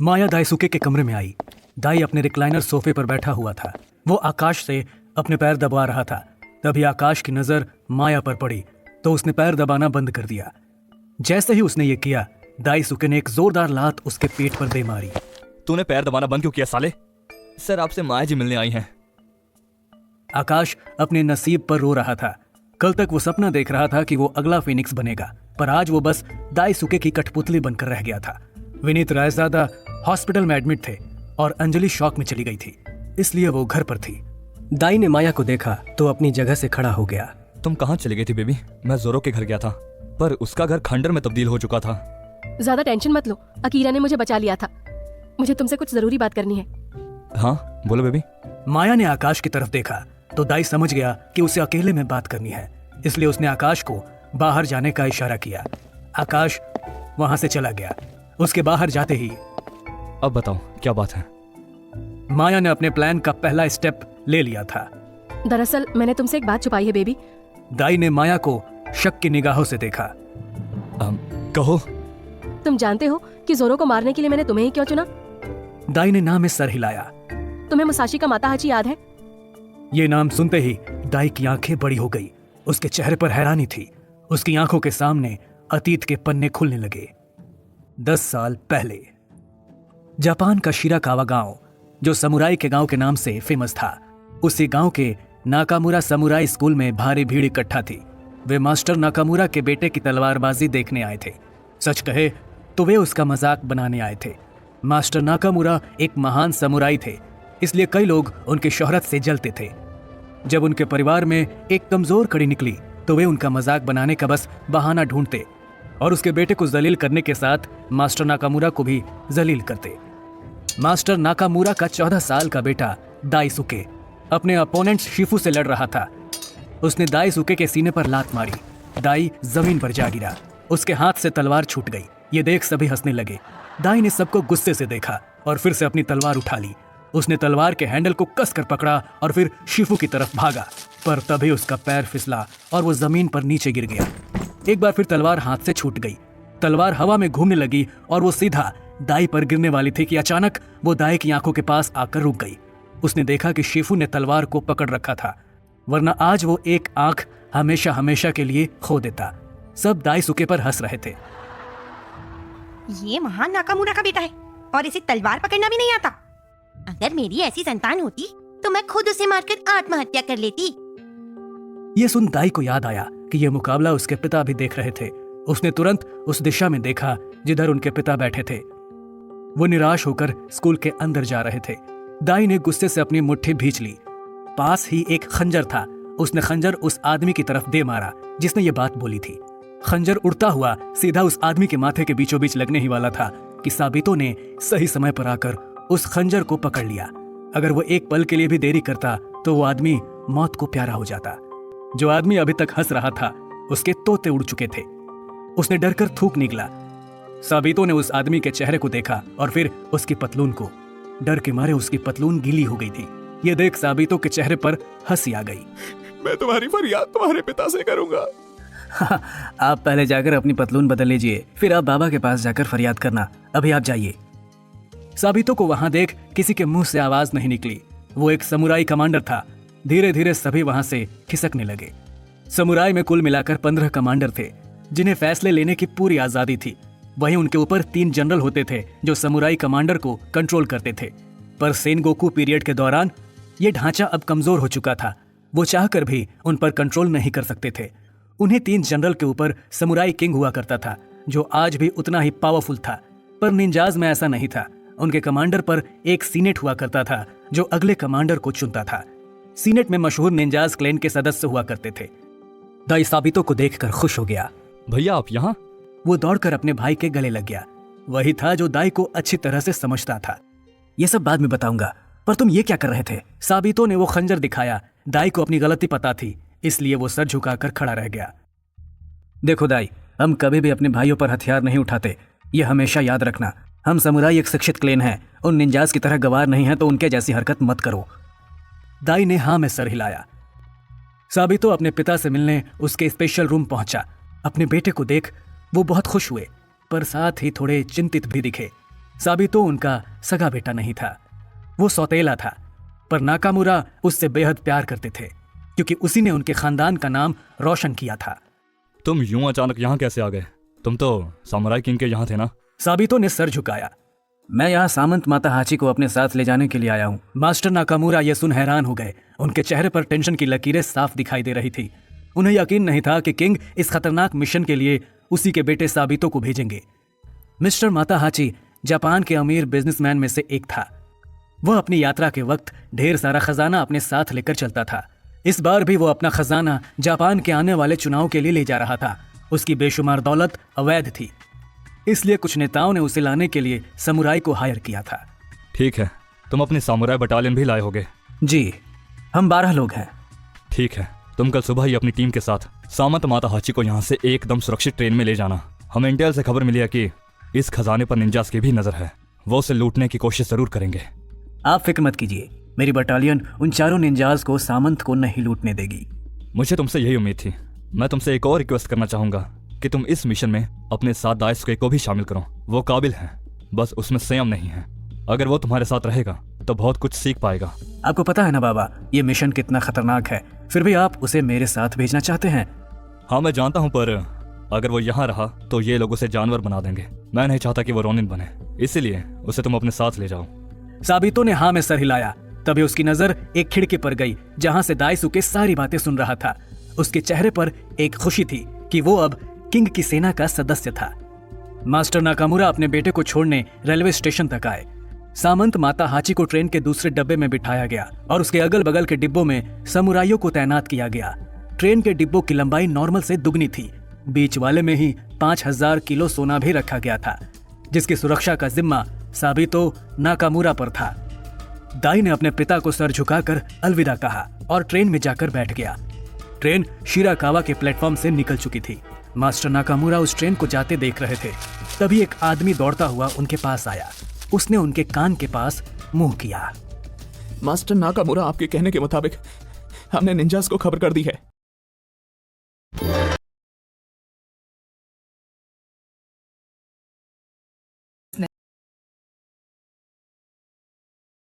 माया दाईसुके के कमरे में आई। दाई अपने रिक्लाइनर सोफे पर बैठा हुआ था। वो आकाश से अपने पैर दबा रहा था। तभी आकाश की नजर माया पर पड़ी तो उसने पैर दबाना बंद कर दिया। जैसे ही उसने ये किया, दाईसुके ने एक जोरदार लात उसके पेट पर दे मारी। तूने पैर दबाना बंद क्यों किया साले? सर, आपसे माया जी मिलने आई हैं। आकाश अपने नसीब पर रो रहा था। कल तक वो सपना देख रहा था कि वो अगला फिनिक्स बनेगा, पर आज वो बस दाईसुके की कठपुतली बनकर रह गया था। विनीत रायजादा हॉस्पिटल में एडमिट थे और अंजलि शॉक में चली गई थी, इसलिए वो घर पर थी। दाई ने माया को देखा तो अपनी जगह से खड़ा हो गया। तुम कहाँ चली गई थी बेबी? मैं जोरो के घर गया था, पर उसका घर खंडर में तब्दील हो चुका था। ज्यादा टेंशन मत लो, अकीरा ने मुझे बचा लिया था। मुझे तुमसे कुछ जरूरी बात करनी है। हाँ बोलो बेबी। माया ने आकाश की तरफ देखा तो दाई समझ गया कि उसे अकेले में बात करनी है, इसलिए उसने आकाश को बाहर जाने का इशारा किया। आकाश वहां से चला गया। उसके बाहर जाते ही अब बताओ क्या बात है? माया ने अपने प्लान का पहला स्टेप ले लिया था। दरअसल मैंने तुमसे एक बात छुपाई है बेबी। दाई ने माया को शक की निगाहों से देखा। कहो। तुम जानते हो कि जोरो को मारने के लिए मैंने तुम्हें ही क्यों चुना? दाई ने नाम में सर हिलाया। तुम्हें मुसाशी का माताहाची याद है? ये नाम सुनते ही दाई की आंखें बड़ी हो गई। उसके चेहरे पर हैरानी थी। उसकी आंखों के सामने अतीत के पन्ने खुलने लगे। 10 साल पहले जापान का शिराकावा गांव, जो समुराई के गांव के नाम से फेमस था, उसी गांव के नाकामुरा समुराई स्कूल में भारी भीड़ इकट्ठा थी। वे मास्टर नाकामुरा के बेटे की तलवारबाजी देखने आए थे। सच कहे तो वे उसका मजाक बनाने आए थे। मास्टर नाकामुरा एक महान समुराई थे, इसलिए कई लोग उनकी शोहरत से जलते थे। जब उनके परिवार में एक कमजोर कड़ी निकली तो वे उनका मजाक बनाने का बस बहाना ढूंढते और उसके बेटे को जलील करने के साथ मास्टर नाकामुरा को भी जलील करते। मास्टर नाकामुरा का 14 साल का बेटा दाईसुके अपने अपोनेंट शिफू से लड़ रहा था। उसने दाईसुके के सीने पर लात मारी। दाई जमीन पर जा गिरा। उसके हाथ से तलवार छूट गई। ये देख सभी हंसने लगे। दाई ने सबको गुस्से से देखा और फिर से अपनी तलवार उठा ली। उसने तलवार के हैंडल को कसकर पकड़ा और फिर शिफू की तरफ भागा, पर तभी उसका पैर फिसला और वो जमीन पर नीचे गिर गया। एक बार फिर तलवार हाथ से छूट गई। तलवार हवा में घूमने लगी और वो सीधा दाई पर गिरने वाली थी कि अचानक वो दाई की आंखों के पास आकर रुक गई। उसने देखा कि शिफू ने तलवार को पकड़ रखा था, वरना आज वो एक आंख हमेशा हमेशा के लिए खो देता। सब दाईसुके पर हंस रहे थे। ये महान नाकामुरा का बेटा है और इसे तलवार पकड़ना भी नहीं आता। अगर मेरी ऐसी संतान होती तो मैं खुद उसे मारकर आत्महत्या कर लेती। ये सुन दाई को याद आया कि ये मुकाबला उसके पिता भी देख रहे थे। उसने तुरंत उस दिशा में देखा जिधर उनके पिता बैठे थे। वो निराश होकर स्कूल के अंदर जा रहे थे। दाई ने गुस्से से अपनी मुट्ठी भींच ली। पास ही एक खंजर था। उसने खंजर उस आदमी की तरफ दे मारा जिसने ये बात बोली थी। खंजर उड़ता हुआ सीधा उस आदमी के माथे के बीचों बीच लगने ही वाला था कि साबितो ने सही समय पर आकर उस खंजर को पकड़ लिया। अगर वो एक पल के लिए भी देरी करता तो वो आदमी मौत को प्यारा हो जाता। जो आदमी अभी तक हंस रहा था, उसके तोते उड़ चुके थे। उसने डरकर थूक निकला। साबितो ने उस आदमी के चेहरे को देखा और फिर उसकी पतलून को। डर के मारे उसकी पतलून गीली हो गई थी। ये देख साबितो के चेहरे पर हंसी आ गई। मैं तुम्हारी फरियाद तुम्हारे पिता से करूंगा। आप पहले जाकर अपनी पतलून बदल लीजिए, फिर आप बाबा के पास जाकर फरियाद करना। अभी आप जाइए। साबितो को वहां देख किसी के मुंह से आवाज नहीं निकली। वो एक समुराई कमांडर था। धीरे धीरे सभी वहां से खिसकने लगे। समुराई में कुल मिलाकर 15 कमांडर थे जिन्हें फैसले लेने की पूरी आजादी थी। वहीं उनके ऊपर 3 जनरल होते थे जो समुराई कमांडर को कंट्रोल करते थे। पर सेनगोकू पीरियड के दौरान ये ढांचा अब कमजोर हो चुका था। वो चाहकर भी उन पर कंट्रोल नहीं कर सकते थे। उन्हें 3 जनरल के ऊपर समुराई किंग हुआ करता था, जो आज भी उतना ही पावरफुल था। पर निंजाज में ऐसा नहीं था। उनके कमांडर पर एक सीनेट हुआ करता था जो अगले कमांडर को चुनता था। सीनेट में मशहूर निंजाज क्लैन के सदस्य हुआ करते थे। दाई साबितो को देखकर खुश हो गया। भैया आप यहाँ? वो दौड़कर अपने भाई के गले लग गया। वही था जो दाई को अच्छी तरह से समझता था। ये सब बाद में बताऊंगा, पर तुम ये क्या कर रहे थे? साबितो ने वो खंजर दिखाया। दाई को अपनी गलती पता थी, इसलिए वो सर झुकाकर खड़ा रह गया। देखो दाई, हम कभी भी अपने भाइयों पर हथियार नहीं उठाते, ये हमेशा याद रखना। हम समुराई एक शिक्षित क्लेन हैं, उन निंजाज की तरह गवार नहीं है, तो उनके जैसी हरकत मत करो। दाई ने हाँ में सर हिलाया। साबितो अपने पिता से मिलने उसके स्पेशल रूम पहुंचा। अपने बेटे को देख वो बहुत खुश हुए, पर साथ ही थोड़े चिंतित भी दिखे। साबितो उनका सगा बेटा नहीं था, वो सौतेला था, पर नाकामुरा उससे बेहद प्यार करते थे क्योंकि उसी ने उनके खानदान का नाम रोशन किया था। तुम यूं अचानक यहाँ कैसे आ गए? तुम तो सामुराई किंग के यहाँ थे ना? साबितो ने सर झुकाया। मैं यहाँ सामंत माता हाची को अपने साथ ले जाने के लिए आया हूँ। मास्टर नाकामुरा ये सुन हैरान हो गए। उनके चेहरे पर टेंशन की लकीरें साफ दिखाई दे रही थी। उन्हें यकीन नहीं था कि किंग इस खतरनाक मिशन के लिए उसी के बेटे साबितो को भेजेंगे। मिस्टर माता हाची जापान के अमीर बिजनेसमैन में से एक था। वह अपनी यात्रा के वक्त ढेर सारा खजाना अपने साथ लेकर चलता था। इस बार भी वो अपना खजाना जापान के आने वाले चुनाव के लिए ले जा रहा था। उसकी बेशुमार दौलत अवैध थी, इसलिए कुछ नेताओं ने उसे लाने के लिए समुराई को हायर किया था। ठीक है, तुम अपनी सामुराई बटालियन भी लाए होगे? जी, हम 12 लोग हैं। ठीक है, तुम कल सुबह ही अपनी टीम के साथ सामंत माता हाची को यहाँ से एकदम सुरक्षित ट्रेन में ले जाना। हमें इंटेल से खबर मिली है कि इस खजाने पर निंजास की भी नजर है। वो उसे लूटने की कोशिश जरूर करेंगे। आप फिक्र मत कीजिए, मेरी बटालियन उन चारों निंजाज को सामंत को नहीं लूटने देगी। मुझे तुमसे यही उम्मीद थी। मैं तुमसे एक और रिक्वेस्ट करना चाहूंगा कि तुम इस मिशन में अपने साथ दाइसुके को भी शामिल करो। वो काबिल है, बस उसमें संयम नहीं है। अगर वो तुम्हारे साथ रहेगा तो बहुत कुछ सीख पाएगा। आपको पता है ना बाबा, ये मिशन कितना खतरनाक है, फिर भी आप उसे मेरे साथ भेजना चाहते हैं। हाँ मैं जानता हूँ, पर अगर वो यहाँ रहा तो ये लोग उसे जानवर बना देंगे। मैं नहीं चाहता कि वो रोनिन बने, इसीलिए उसे तुम अपने साथ ले जाओ। साबितो ने हाँ में सर हिलाया। तभी उसकी नजर एक खिड़की पर गई जहां से दाइसुके सारी बातें सुन रहा था। उसके चेहरे पर एक खुशी थी कि वो अब किंग की सेना का सदस्य था। मास्टर नाकामुरा अपने बेटे को छोड़ने रेलवे स्टेशन तक आए। सामंत माता हाची को ट्रेन के दूसरे डब्बे में बिठाया गया और उसके अगल बगल के डिब्बों में समुराइयों को तैनात किया गया। ट्रेन के डिब्बों की लंबाई नॉर्मल से दुगनी थी। बीच वाले में ही 5000 किलो सोना भी रखा गया था, जिसकी सुरक्षा का जिम्मा साबितो नाकामुरा पर था। दाई ने अपने पिता को सर झुकाकर अलविदा कहा और ट्रेन में जाकर बैठ गया। ट्रेन शिराकावा के प्लेटफॉर्म से निकल चुकी थी। मास्टर नाकामुरा उस ट्रेन को जाते देख रहे थे। तभी एक आदमी दौड़ता हुआ उनके पास आया। उसने उनके कान के पास मुंह किया। मास्टर नाकामुरा, आपके कहने के मुताबिक हमने निंजास को खबर कर दी है।